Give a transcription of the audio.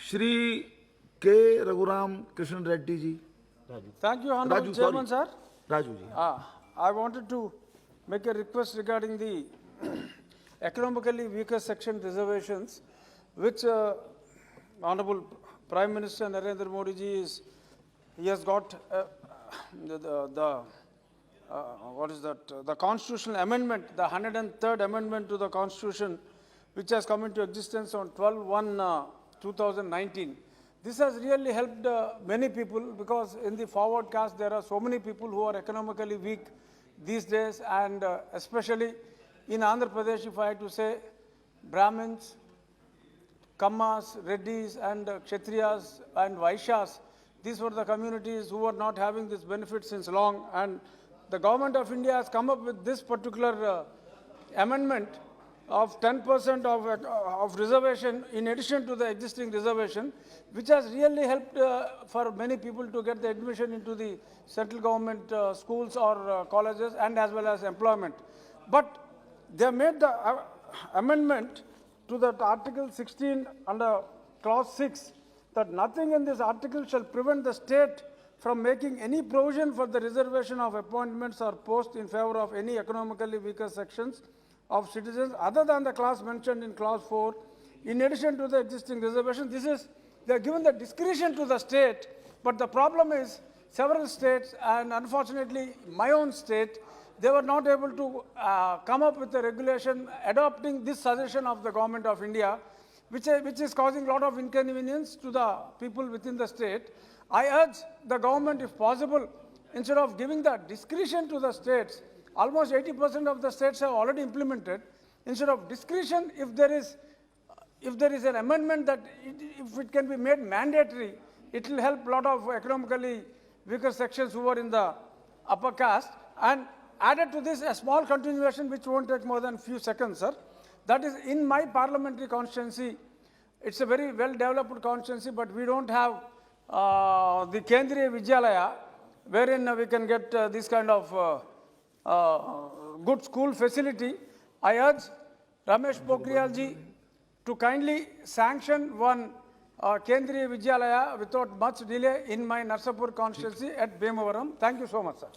Shri K. Raghuram Krishnan Reddy ji. Thank you, Honorable Raju, Chairman, sorry. sir. Raju ji. I wanted to make a request regarding the economically weaker section reservations, which Honorable Prime Minister Narendra Modi ji he has got what is that? The constitutional amendment, the 103rd amendment to the Constitution, which has come into existence on 12/1/2019. This has really helped many people because in the forward cast there are so many people who are economically weak these days, and especially in Andhra Pradesh, if I had to say, Brahmins, Kammas, Reddis and Kshatriyas and Vaishyas, these were the communities who were not having this benefit since long, and the Government of India has come up with this particular amendment of 10% of reservation in addition to the existing reservation, which has really helped for many people to get the admission into the central government schools or colleges and as well as employment. But they made the amendment to that Article 16 under Clause 6 that nothing in this article shall prevent the state from making any provision for the reservation of appointments or posts in favor of any economically weaker sections of citizens other than the class mentioned in Clause 4, in addition to the existing reservation. They are given the discretion to the state, but the problem is several states, and unfortunately my own state, they were not able to come up with a regulation adopting this suggestion of the Government of India, which is causing a lot of inconvenience to the people within the state. I urge the government, if possible, instead of giving the discretion to the states, almost 80% of the states have already implemented. Instead of discretion, if there is an amendment that if it can be made mandatory, it will help a lot of economically weaker sections who are in the upper caste. And added to this, a small continuation which won't take more than a few seconds, sir. That is, in my parliamentary constituency, it's a very well-developed constituency, but we don't have the Kendriya Vidyalaya, wherein we can get this kind of good school facility. I urge Ramesh Pokhriyal ji to kindly sanction one Kendriya Vidyalaya without much delay in my Narsapur constituency at Bhimavaram. Thank you so much, sir.